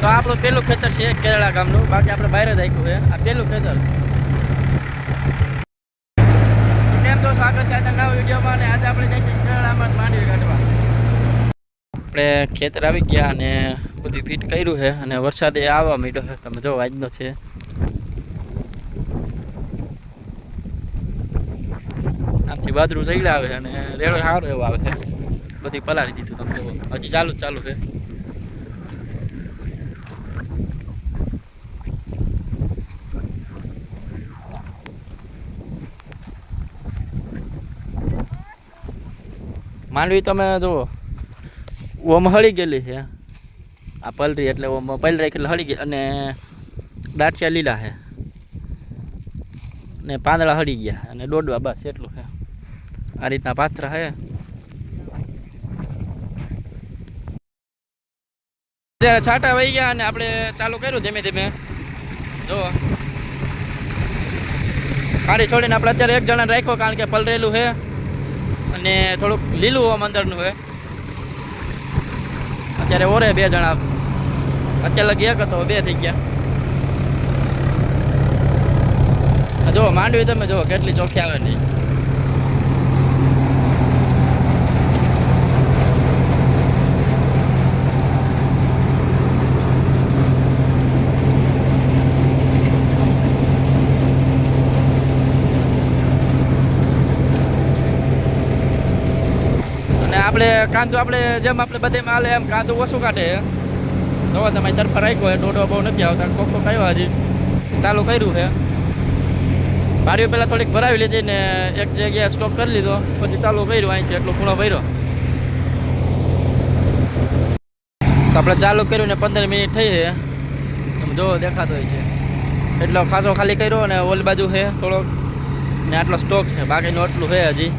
તો આપણું પેલું ખેતર છે કેરળા ગામનું, બાકી આપણે બહાર જ રાખ્યું છે. આ પેલું ખેતર. કેમ તો સ્વાગત છે આજના નવા વિડીયોમાં. અને આજે આપણે જઈશું કેરળામાં માંડવી કાઢવા. આપણે ખેતર આવી ગયા અને બધું ફિટ કર્યું છે અને વરસાદ એ આવવા માંડ્યો છે. તમે જો આજનો છે. આમથી વાદળું ચડ્યા આવે અને રેડો સારો એવો આવે છે. બધી પલાળી દીધું. તમે જો હજી ચાલુ છે. માંડવી તમે જુઓ ઓમ હળી ગયેલી છે. આ પલરી એટલે ઓમ પલરી એટલે હળી ગઈ અને દાંઠિયા લીલા છે ને પાંદડા હળી ગયા અને દોડવા બસ એટલું છે. આ રીતના પાથરા છે. અત્યારે છાંટા વહી ગયા અને આપણે ચાલુ કર્યું ધીમે ધીમે. જો કાઢી છોડીને આપણે અત્યારે એક જણા રાખ્યો, કારણ કે પલરેલું છે અને થોડુંક લીલું આમ અંદરનું છે. અત્યારે ઓરે બે જણા, અત્યારે લગી એક હતો, બે થઈ ગયા. જો માંડવી તમે જો કેટલી ચોખ્ખી આવે નહીં. આપણે કાંદો આપણે જેમ આપણે બધે માલે એમ કાંદો ઓછું કાઢે. જોવા તમે તરફા રાખ્યો હોય, દોડવા બહુ નથી આવતા. કોક આવ્યા હજી ચાલુ કર્યું છે. બારીઓ પહેલાં થોડીક ભરાવી લીધી ને એક જગ્યાએ સ્ટોપ કરી લીધો, પછી ચાલુ કર્યું. અહીંથી એટલો ખૂણો ભર્યો. તો આપણે ચાલુ કર્યું ને 15 મિનિટ થઈ છે. તમે જો દેખાતો હોય છે. એટલો ખાસો ખાલી કર્યો અને ઓલી બાજુ છે થોડોક ને આટલો સ્ટોક છે. બાકીનું આટલું છે હજી.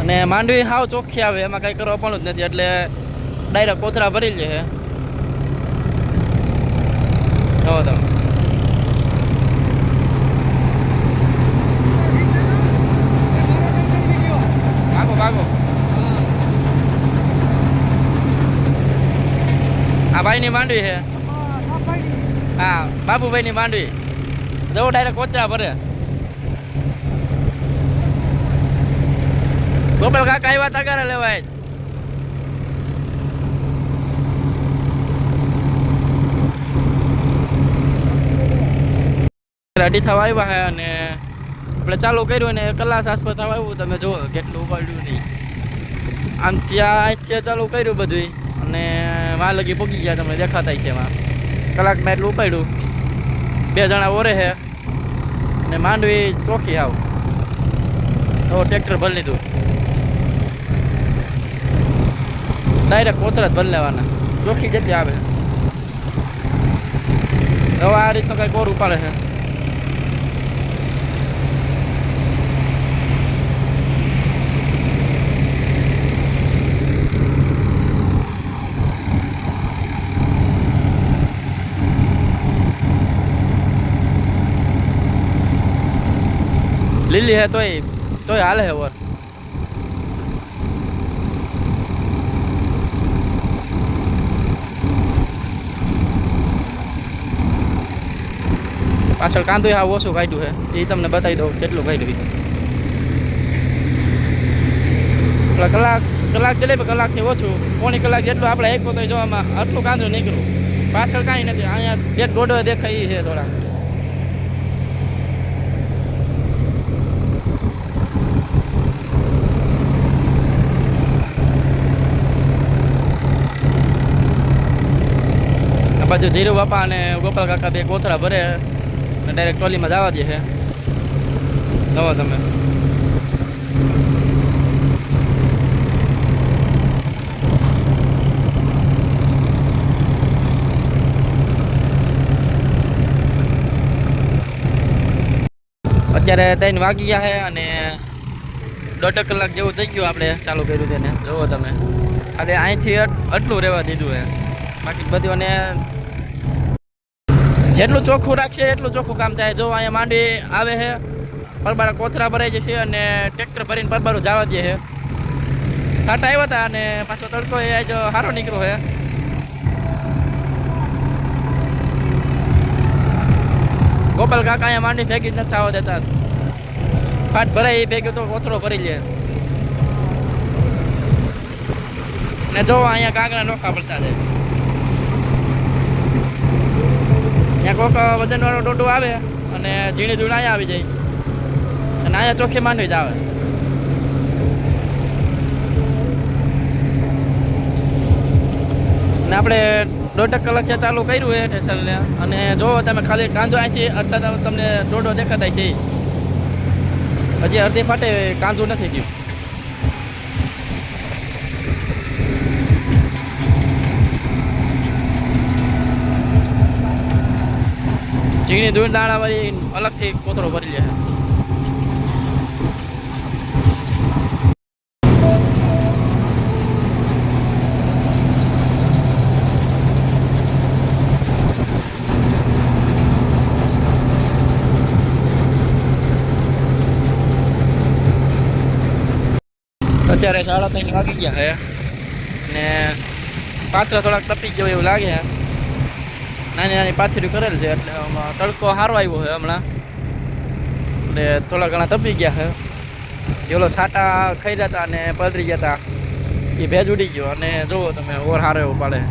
અને માંડવી હાવ ચોખ્ખી આવે, એમાં કંઈ કરવા પણ જ નથી. એટલે ડાયરેક્ટ કોથરા ભરી લે છે. જો તમે ભાગો. આ ભાઈની માંડવી છે. હા, બાબુભાઈની માંડવી. જવો ડાયરેક્ટ કોથરા ભરે. ગોપાલ કાકા આવ્યા તગારા લેવાય. રેડી થવા આવ્યા છે અને આપણે ચાલુ કર્યું ને કલાક આસપાસ થવા આવ્યું. તમે જુઓ કેટલું ઉપાડ્યું નહીં. આમ ત્યાં અહીંથી ચાલુ કર્યું બધું અને માં લગી પગી ગયા. તમને દેખાતા છે એમાં કલાકમાં એટલું ઉપાડ્યું. બે જણા ઓરે છે ને માંડવી ચોખ્ખી આવ. તો ટ્રેક્ટર ભરી લીધું. ડાયરેક્ટ કોથરા જ ભરી લેવાના. ચોખ્ખી જેટલી આવે. હવે આ રીતનું કંઈક ઓર ઉપાડે છે. લીલી હે તોય હાલે હે ઓર. પાછળ કાંદો હા ઓછું કાઢ્યું છે. એ તમને બતાવી દઉં કેટલું કાઢ્યું. કલાક જલે કલાકથી ઓછું, પોણી કલાક જેટલું આપણે આપ્યું તો જોવામાં આટલું કાંદો નીકળ્યું. પાછળ કાંઈ નથી. અહીંયા એક દોડવા દેખાય છે થોડા. આ બાજુ ધીરુ બાપા અને ગોપાલ કાકા બે કોથળા ભરે અને ડાયરેક્ટ ટ્રોલીમાં જવા દે છે. જવા તમે અત્યારે 3 વાગી ગયા છે અને 1.5 કલાક જેવું થઈ ગયું આપણે ચાલુ કર્યું તેને. જુઓ તમે ખાલી અહીંથી આટલું રહેવા દીધું છે. બાકી બધું જેટલું ચોખ્ખું રાખશે એટલું ચોખ્ખું કામ થાય. જો અહીંયા માંડી આવે છે, પરબારા કોથરા ભરાઈ જશે અને ટ્રેક્ટર ભરીને પરબારું જવા દે છે. છાંટા આવ્યા હતા અને પાછો તડકો એ આજ સારો નીકળ્યો છે. ગોપાલ કાકા અહીંયા માંડી ભેગી જ નથી થવા દેતા. ફાટ ભરાય એ ભેગી તો કોથળો ભરી લે. ને જો અહીંયા કાંકરા નોખા પડતા છે. અહીંયા કોક વજનવાળો ડોડો આવે અને ઝીણી ધૂળ અહીંયા આવી જાય અને અહીંયા ચોખ્ખી માંડવી જ આવે. ને આપણે 1.5 કલાક ત્યાં ચાલુ કર્યું છે સ્ટેશનને. અને જો તમે ખાલી કાંદો અહીંથી અડધા તમને ડોડો દેખાતા છે. હજી અડધી ફાટે કાંદું નથી ગયું. ઝીણી ધૂળ દાણાવાળી અલગથી કોથળો ભરી લે. અત્યારે 3:30 વાગી ગયા છે ને પાથરા થોડાક તપી ગયો એવું લાગે. નાની નાની પાથરી કરેલ છે એટલે તડકો સારો આવ્યો છે હમણાં એટલે થોડા ઘણા તપી ગયા છે. પેલો સાટા ખાઈ ગયા હતા અને પલરી ગયા હતા એ ભેજ ઉડી ગયો અને જુઓ તમે ઓર સારો એવો પાડે.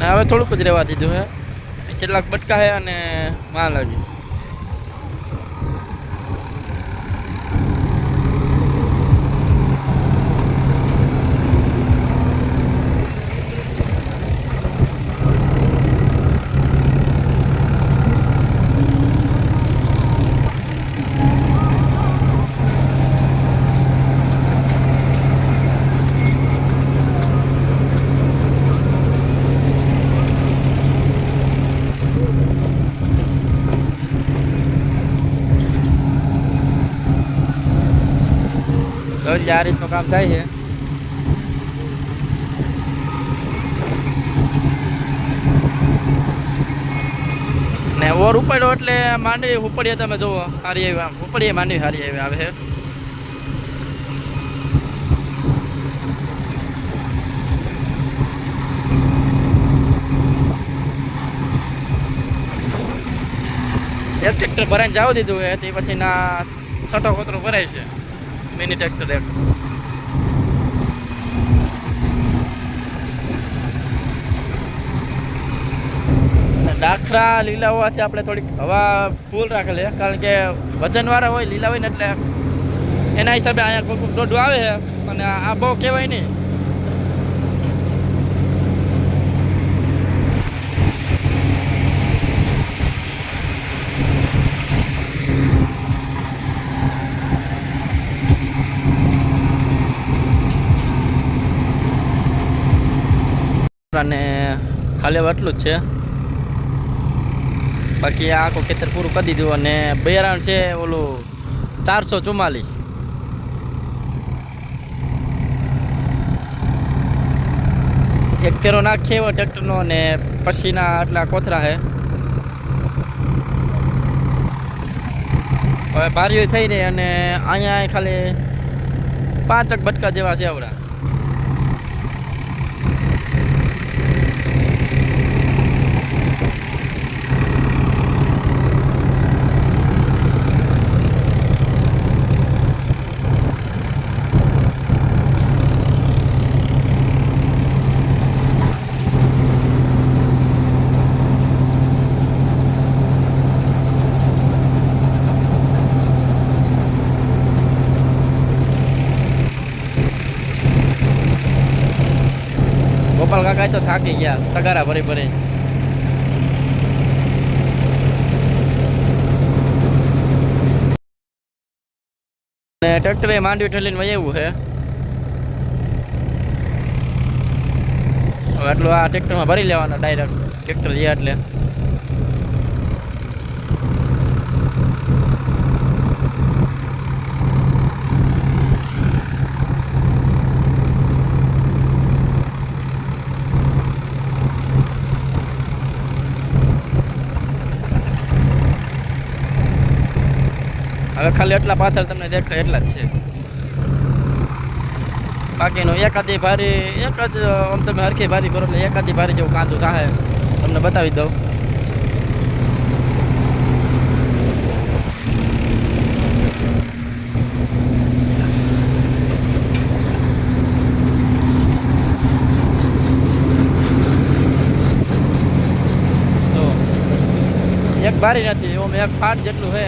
હવે થોડુંક જ રહેવા દીધું હે. કેટલાક બટકા હે અને માલ હજી. આ રીતનું કામ થાય છે. ને ઓર ઉપાડ્યો એટલે માંડવી ઉપડીએ તમે જુઓ સારી એવી આમ ઉપડીએ માંડવી સારી એવી આવે છે. એક ટ્રેક્ટર ભરાઈને જવા દીધું હોય તે પછી ના છઠ્ઠો કોતરો ભરાય છે. મિની ટ્રેક્ટર એક ડાખરા લીલા હોવાથી આપણે થોડીક હવા ફૂલ રાખેલી છે કારણ કે વજનવાળા હોય લીલા હોય ને એટલે એના હિસાબે અહીંયા કોઈ દોઢું આવે છે અને આ બહુ કહેવાય નહીં. અને ખાલી હવે એટલું જ છે. બાકી આ આખું ખેતર પૂરું કરી દીધું અને બિયારણ છે ઓલું 444. એક ફેરો નાખીએ એવો ટ્રેક્ટરનો અને પછીના આટલા કોથરા છે. હવે ભારીઓ થઈ રહી અને અહીંયા ખાલી 5 બટકા જેવા છે આવડા. ગોપાલ કાકા તો થાકી ગયા તગારા ભરી ભરી. ને ટ્રેક્ટરે માંડવી ઠેલીને વહ્યું છે. હવે આટલું આ ટ્રેક્ટરમાં ભરી લેવાના ડાયરેક્ટ ટ્રેક્ટર ગયા એટલે. ખાલી એટલા પાથર તમને દેખાય એટલા જ છે. બાકીનો એકાદી ભારી એક જ આમ તમે હરખી ભારી કરો એટલે એકાદી ભારી જેવું કાંદું થાય તમને બતાવી દઉં. તો એક ભારી નથી એવો એક ફાટ જેટલું છે.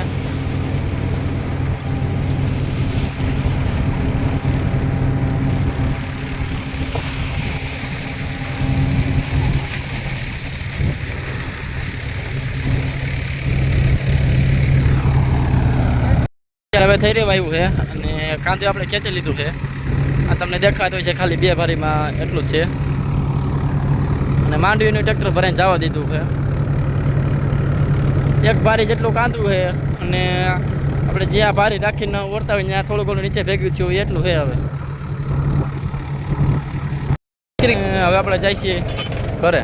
હવે થઈ રહ્યું આવ્યું છે અને કાંદું આપણે ખેંચી લીધું છે. આ તમને દેખાતું છે ખાલી 2 ભારીમાં એટલું જ છે. અને માંડવીનું ટ્રેક્ટર ભરાઈને જવા દીધું છે. એક ભારી જેટલું કાંદું છે અને આપણે જ્યાં ભારી રાખીને ઓરતા હોય ત્યાં થોડું ઘણું નીચે ભેગું થયું એટલું છે. હવે આપણે જઈશું ઘરે.